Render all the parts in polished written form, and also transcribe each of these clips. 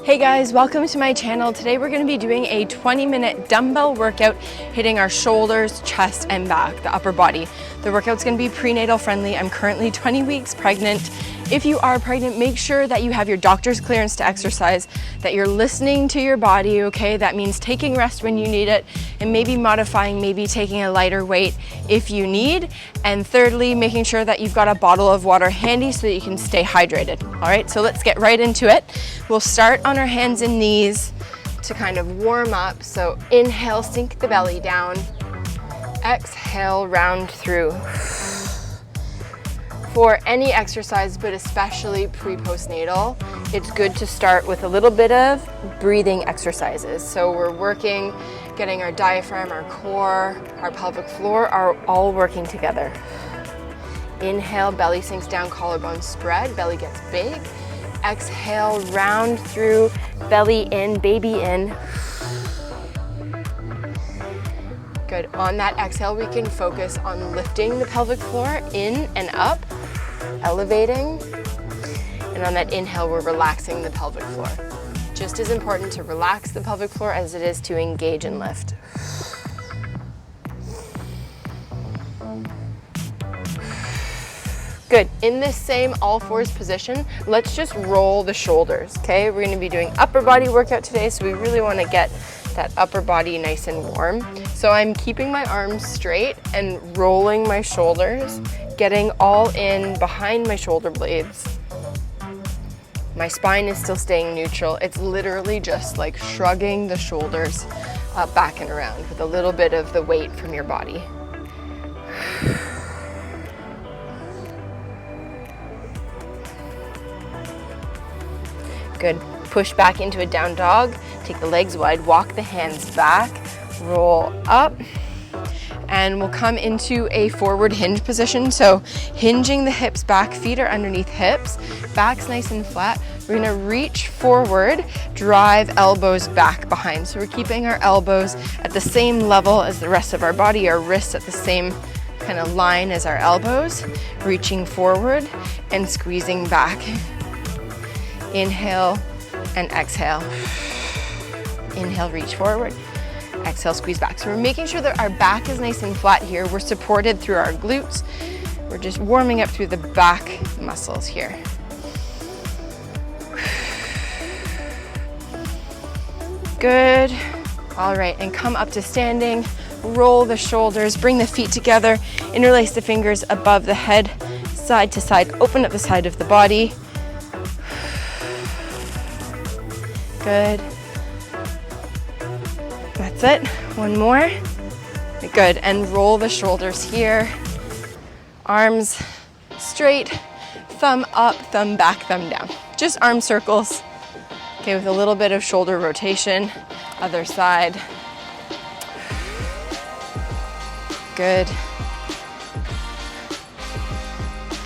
Hey guys, welcome to my channel. Today we're going to be doing a 20-minute dumbbell workout hitting our shoulders, chest, and back, the upper body. The workout's going to be prenatal friendly. I'm currently 20 weeks pregnant. If you are pregnant, make sure that you have your doctor's clearance to exercise, that you're listening to your body, okay? That means taking rest when you need it, and maybe modifying, maybe taking a lighter weight if you need. And thirdly, making sure that you've got a bottle of water handy so that you can stay hydrated. All right, so let's get right into it. We'll start on our hands and knees to kind of warm up. So inhale, sink the belly down. Exhale, round through. For any exercise, but especially pre-postnatal, it's good to start with a little bit of breathing exercises. So we're working, getting our diaphragm, our core, our pelvic floor are all working together. Inhale, belly sinks down, collarbone spread, belly gets big. Exhale, round through, belly in, baby in. Good. On that exhale, we can focus on lifting the pelvic floor in and up, elevating. And on that inhale, we're relaxing the pelvic floor. Just as important to relax the pelvic floor as it is to engage and lift. Good. In this same all fours position, let's just roll the shoulders, okay? We're gonna be doing upper body workout today, so we really wanna get that upper body nice and warm. So I'm keeping my arms straight and rolling my shoulders, getting all in behind my shoulder blades. My spine is still staying neutral. It's literally just like shrugging the shoulders up, back and around with a little bit of the weight from your body. Good. Push back into a down dog. Take the legs wide, walk the hands back, roll up, and we'll come into a forward hinge position. So hinging the hips back, feet are underneath hips, back's nice and flat. We're gonna reach forward, drive elbows back behind. So we're keeping our elbows at the same level as the rest of our body, our wrists at the same kind of line as our elbows, reaching forward and squeezing back. Inhale and exhale. Inhale, reach forward. Exhale, squeeze back. So we're making sure that our back is nice and flat here. We're supported through our glutes. We're just warming up through the back muscles here. Good. All right, and come up to standing. Roll the shoulders, bring the feet together, interlace the fingers above the head, side to side, open up the side of the body. Good. That's it. One more. Good. And roll the shoulders here. Arms straight, thumb up, thumb back, thumb down. Just arm circles. Okay, with a little bit of shoulder rotation. Other side. Good.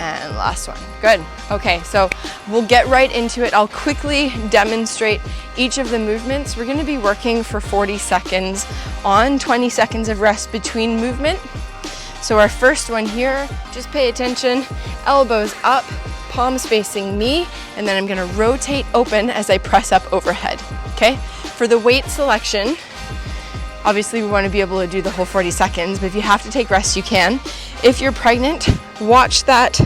And last one. Good. Okay, so we'll get right into it. I'll quickly demonstrate each of the movements. We're gonna be working for 40 seconds on, 20 seconds of rest between movement. So our first one here, just pay attention, elbows up, palms facing me, and then I'm gonna rotate open as I press up overhead, okay? For the weight selection, obviously we wanna be able to do the whole 40 seconds, but if you have to take rest, you can. If you're pregnant, watch that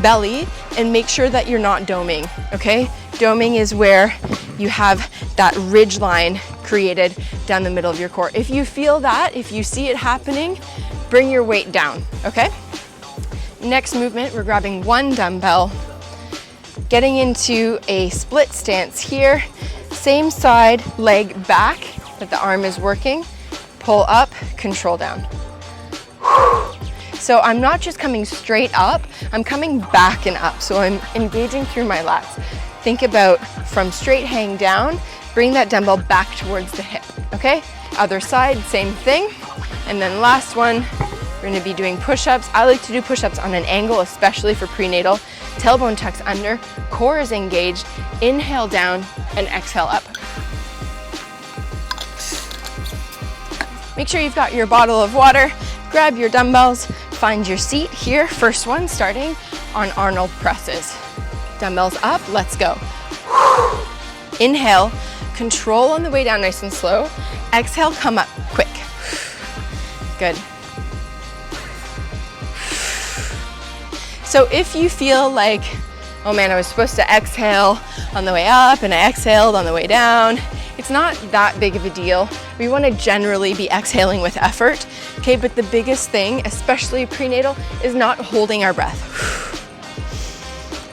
belly and make sure that you're not doming, okay? Doming is where you have that ridge line created down the middle of your core. If you feel that, if you see it happening, bring your weight down, okay? Next movement, we're grabbing one dumbbell, getting into a split stance here, same side, leg back, that the arm is working, pull up, control down. So I'm not just coming straight up, I'm coming back and up. So I'm engaging through my lats. Think about from straight hang down, bring that dumbbell back towards the hip, okay? Other side, same thing. And then last one, we're gonna be doing push-ups. I like to do push-ups on an angle, especially for prenatal. Tailbone tucks under, core is engaged, inhale down and exhale up. Make sure you've got your bottle of water, grab your dumbbells, find your seat here. First one, starting on Arnold presses. Dumbbells up, let's go. Inhale, control on the way down, nice and slow. Exhale, come up quick. Good. So if you feel like, oh man, I was supposed to exhale on the way up and I exhaled on the way down, it's not that big of a deal. We want to generally be exhaling with effort, okay? But the biggest thing, especially prenatal, is not holding our breath.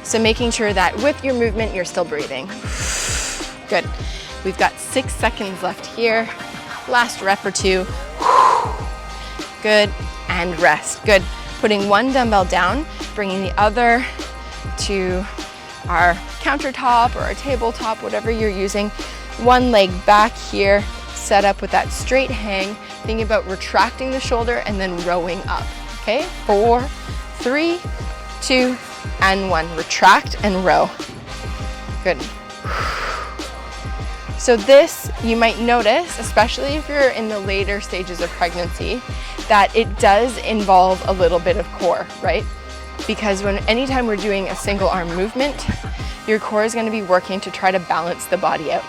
So making sure that with your movement, you're still breathing. Good. We've got 6 seconds left here. Last rep or two. Good, and rest. Good. Putting one dumbbell down, bringing the other to our countertop or our tabletop, whatever you're using. One leg back here, set up with that straight hang, thinking about retracting the shoulder and then rowing up, okay? 4, 3, 2, and 1. Retract and row. Good. So this, you might notice, especially if you're in the later stages of pregnancy, that it does involve a little bit of core, right? Because anytime we're doing a single arm movement, your core is going to be working to try to balance the body out.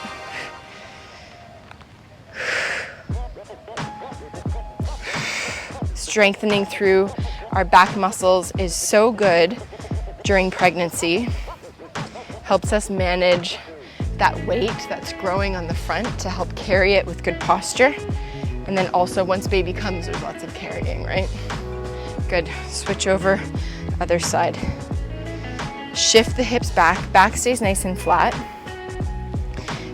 Strengthening through our back muscles is so good during pregnancy. Helps us manage that weight that's growing on the front to help carry it with good posture. And then also once baby comes, there's lots of carrying, right? Good. Switch over, other side. Shift the hips back, back stays nice and flat.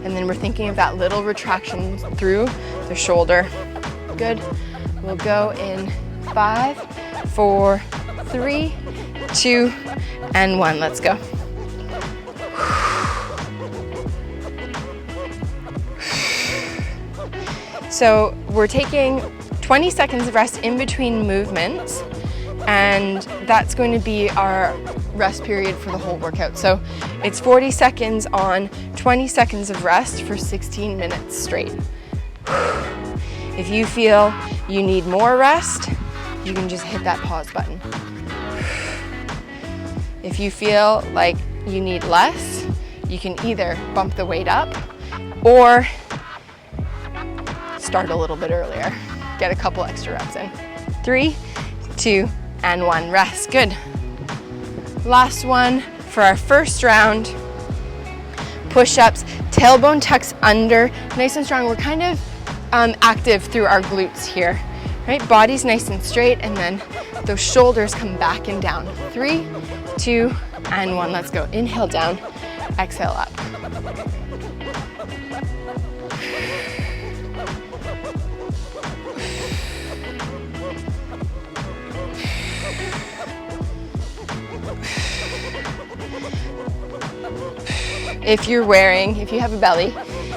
And then we're thinking of that little retraction through the shoulder. Good. We'll go in 5, 4, 3, 2, and 1. Let's go. So we're taking 20 seconds of rest in between movements, and that's going to be our rest period for the whole workout. So it's 40 seconds on, 20 seconds of rest for 16 minutes straight. If you feel you need more rest, you can just hit that pause button. If you feel like you need less, you can either bump the weight up or start a little bit earlier. Get a couple extra reps in. 3, 2, and 1. Rest. Good. Last one for our first round. Push-ups, tailbone tucks under, nice and strong. We're kind of active through our glutes here, right? Body's nice and straight, and then those shoulders come back and down. 3, 2, and 1. Let's go. Inhale down, exhale up. If you have a belly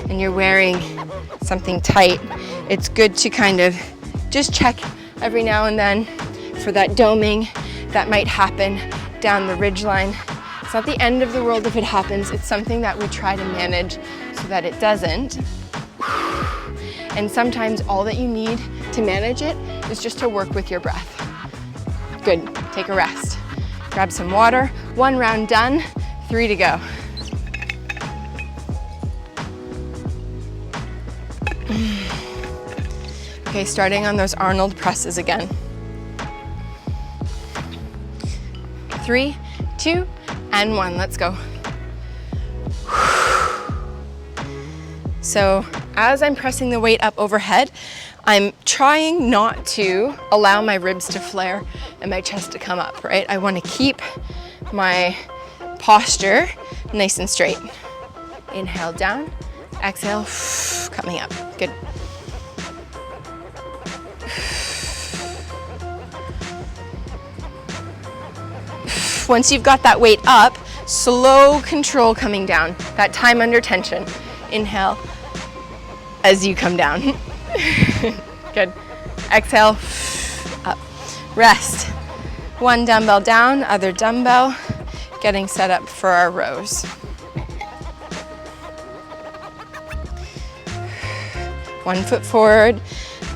and you're wearing something tight, it's good to kind of just check every now and then for that doming that might happen down the ridgeline. It's not the end of the world if it happens. It's something that we try to manage so that it doesn't. And sometimes all that you need to manage it is just to work with your breath. Good. Take a rest. Grab some water. 1 round done. 3 to go. Okay, starting on those Arnold presses again. 3, 2, and 1. Let's go. So as I'm pressing the weight up overhead, I'm trying not to allow my ribs to flare and my chest to come up, right? I want to keep my posture nice and straight. Inhale down, exhale, coming up. Good. Once you've got that weight up, slow control coming down. That time under tension. Inhale as you come down. Good. Exhale, up. Rest. 1 dumbbell down, other dumbbell. Getting set up for our rows. 1 foot forward,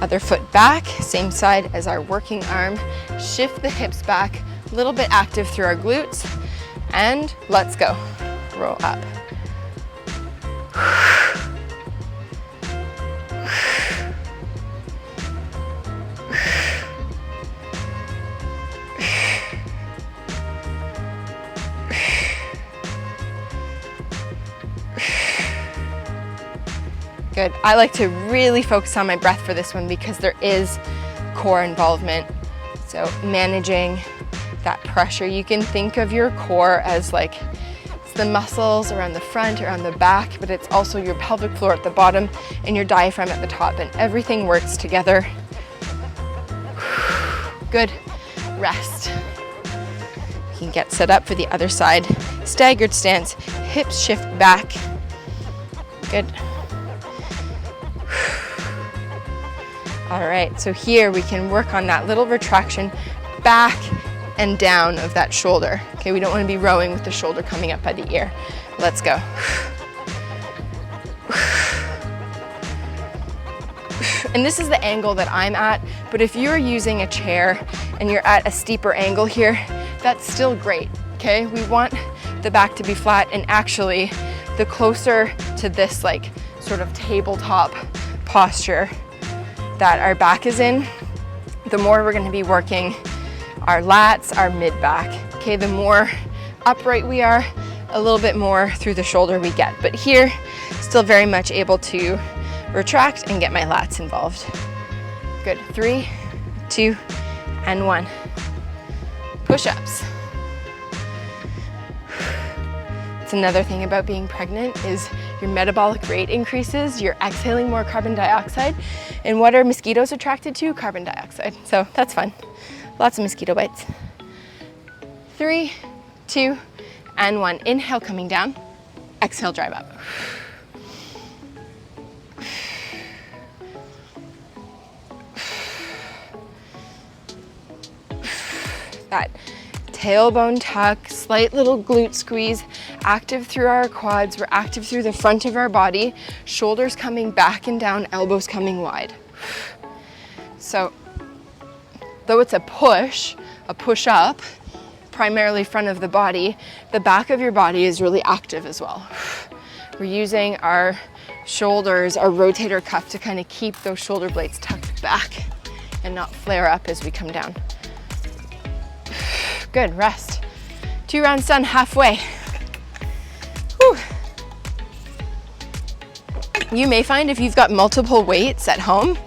other foot back, same side as our working arm. Shift the hips back, a little bit active through our glutes, and let's go. Roll up. Good. I like to really focus on my breath for this one because there is core involvement. So managing that pressure. You can think of your core as like it's the muscles around the front, around the back, but it's also your pelvic floor at the bottom and your diaphragm at the top, and everything works together. Good. Rest. You can get set up for the other side. Staggered stance, hips shift back. Good. All right, so here we can work on that little retraction back and down of that shoulder. Okay, we don't want to be rowing with the shoulder coming up by the ear. Let's go. And this is the angle that I'm at, but if you're using a chair and you're at a steeper angle here, that's still great, okay? We want the back to be flat, and actually the closer to this like sort of tabletop posture that our back is in, the more we're gonna be working our lats, our mid-back. Okay, the more upright we are, a little bit more through the shoulder we get. But here, still very much able to retract and get my lats involved. Good, 3, 2, and 1. Push-ups. It's another thing about being pregnant is your metabolic rate increases, you're exhaling more carbon dioxide, and what are mosquitoes attracted to? Carbon dioxide. So that's fun. Lots of mosquito bites. 3, 2, and 1. Inhale, coming down. Exhale, drive up. That tailbone tuck, slight little glute squeeze, active through our quads, we're active through the front of our body, shoulders coming back and down, elbows coming wide. So, though it's a push up, primarily front of the body, the back of your body is really active as well. We're using our shoulders, our rotator cuff to kind of keep those shoulder blades tucked back and not flare up as we come down. Good, rest. 2 rounds done, halfway. Whew. You may find if you've got multiple weights at home,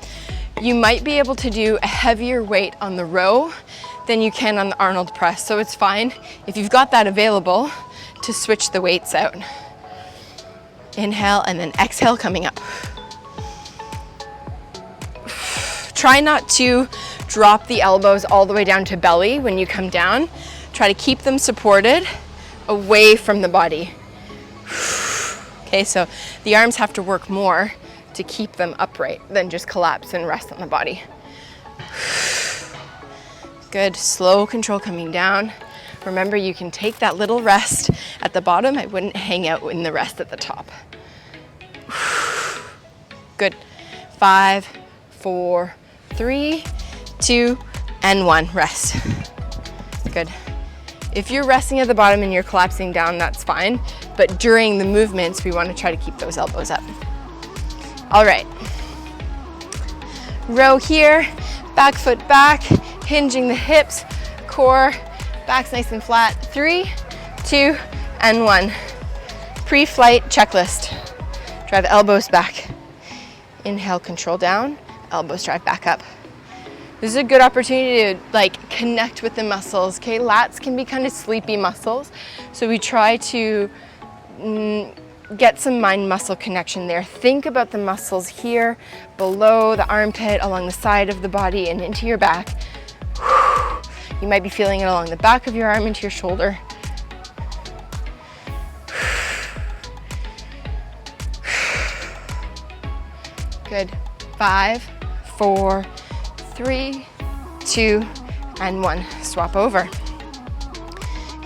you might be able to do a heavier weight on the row than you can on the Arnold press. So it's fine if you've got that available to switch the weights out. Inhale and then exhale, coming up. Try not to drop the elbows all the way down to belly when you come down. Try to keep them supported away from the body. Okay, so the arms have to work more to keep them upright than just collapse and rest on the body. Good, slow control coming down. Remember, you can take that little rest at the bottom. I wouldn't hang out in the rest at the top. Good, 5, 4, 3, 2, and 1, rest. Good. If you're resting at the bottom and you're collapsing down, that's fine. But during the movements, we want to try to keep those elbows up. All right. Row here, back foot back, hinging the hips, core, back's nice and flat. 3, 2, and 1. Pre-flight checklist. Drive elbows back. Inhale, control down, elbows drive back up. This is a good opportunity to connect with the muscles, okay? Lats can be kind of sleepy muscles, so we try to get some mind-muscle connection there. Think about the muscles here, below the armpit, along the side of the body, and into your back. You might be feeling it along the back of your arm into your shoulder. Good. 5, 4, 3, 2, and 1. Swap over.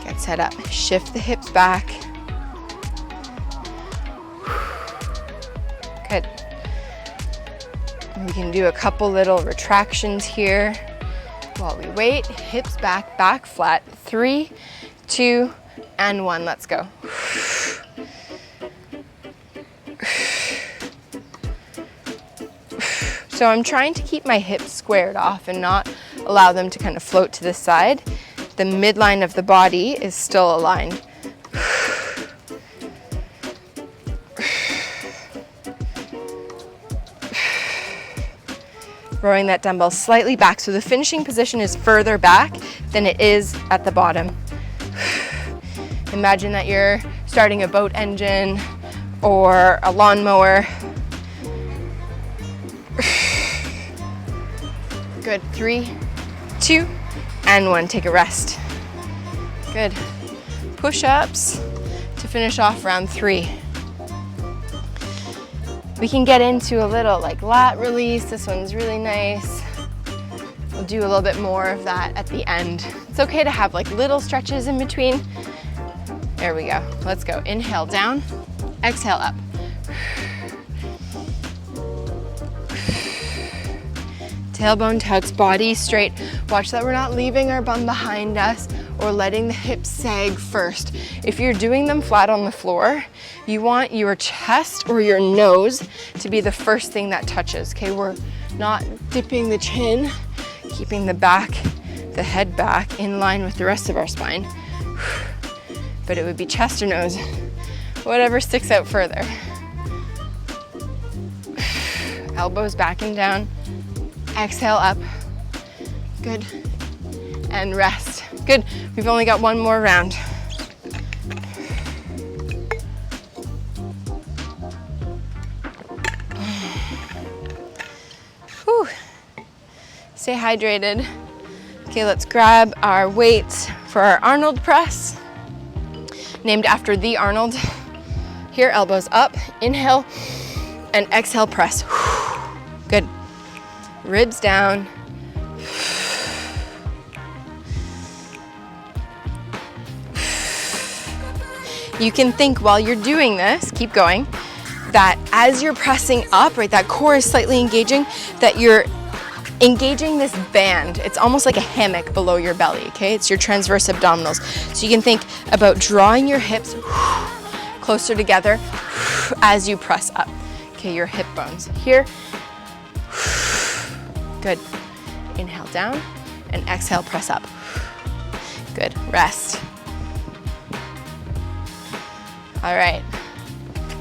Get set up. Shift the hips back. Good. We can do a couple little retractions here while we wait. Hips back, back flat. 3, 2, and 1. Let's go. So I'm trying to keep my hips squared off and not allow them to kind of float to the side. The midline of the body is still aligned. Rowing that dumbbell slightly back. So the finishing position is further back than it is at the bottom. Imagine that you're starting a boat engine or a lawnmower. Good, 3, 2, and 1. Take a rest. Good. Push-ups to finish off round 3. We can get into a little like lat release. This one's really nice. We'll do a little bit more of that at the end. It's okay to have like little stretches in between. There we go. Let's go. Inhale down, exhale up. Tailbone tucks, body straight. Watch that we're not leaving our bum behind us or letting the hips sag first. If you're doing them flat on the floor, you want your chest or your nose to be the first thing that touches, okay? We're not dipping the chin, keeping the head back in line with the rest of our spine. But it would be chest or nose, whatever sticks out further. Elbows back and down. Exhale up. Good. And rest. Good. We've only got one more round. Whew. Stay hydrated. Okay, let's grab our weights for our Arnold press, named after the Arnold. Here, elbows up. Inhale and exhale, press. Good. Ribs down. You can think while you're doing this, keep going, that as you're pressing up, right, that core is slightly engaging, that you're engaging this band. It's almost like a hammock below your belly, okay? It's your transverse abdominals. So you can think about drawing your hips closer together as you press up. Okay, your hip bones. Here. Good. Inhale down and exhale, press up. Good. Rest. All right.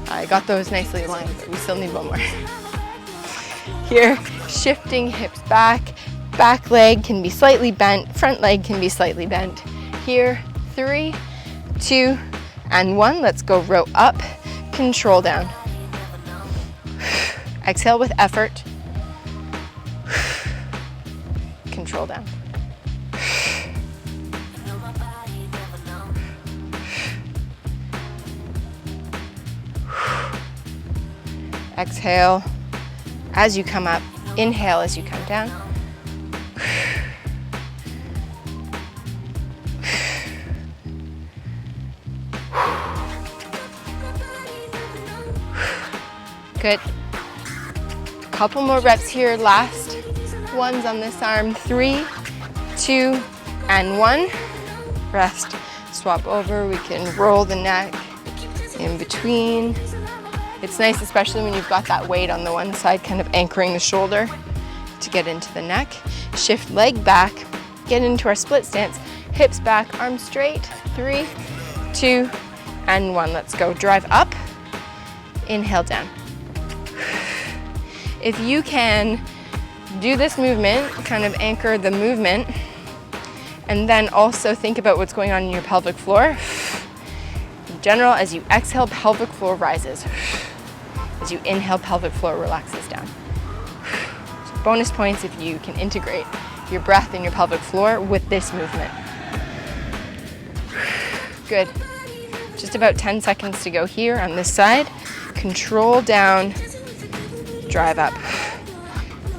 I got those nicely aligned, but we still need one more. Here, shifting hips back. Back leg can be slightly bent. Front leg can be slightly bent. Here, 3, 2, and 1. Let's go row up, control down. Exhale with effort. Control down. Exhale as you come up. Inhale as you come down. Good. Couple more reps here. Last ones on this arm. 3, 2, and 1. Rest. Swap over. We can roll the neck in between. It's nice, especially when you've got that weight on the one side, kind of anchoring the shoulder to get into the neck. Shift leg back, get into our split stance. Hips back, arms straight. 3, 2, and 1. Let's go. Drive up. Inhale down. If you can do this movement, kind of anchor the movement, and then also think about what's going on in your pelvic floor. In general, as you exhale, pelvic floor rises. As you inhale, pelvic floor relaxes down. So bonus points if you can integrate your breath and your pelvic floor with this movement. Good. Just about 10 seconds to go here on this side. Control down, drive up.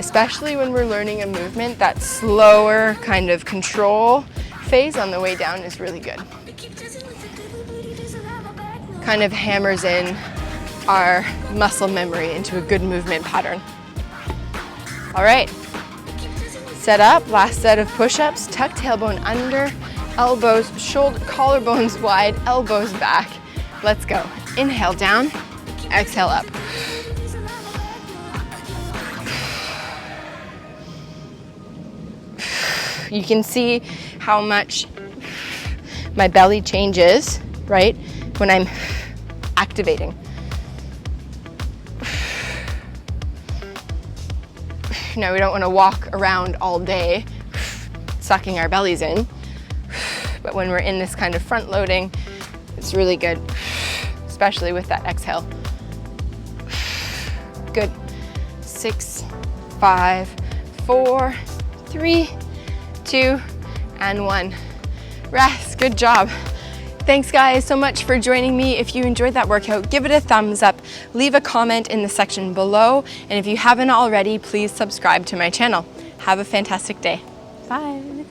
Especially when we're learning a movement, that slower kind of control phase on the way down is really good. Kind of hammers in our muscle memory into a good movement pattern. All right, set up, last set of push-ups. Tuck tailbone under, elbows, shoulder, collarbones wide, elbows back. Let's go. Inhale down, exhale up. You can see how much my belly changes, right, when I'm activating. Now we don't want to walk around all day sucking our bellies in, but when we're in this kind of front loading, it's really good, especially with that exhale. Good. 6, 5, 4, 3, 2, and 1. Rest. Good job. Thanks guys so much for joining me. If you enjoyed that workout, give it a thumbs up, leave a comment in the section below, and if you haven't already, please subscribe to my channel. Have a fantastic day. Bye.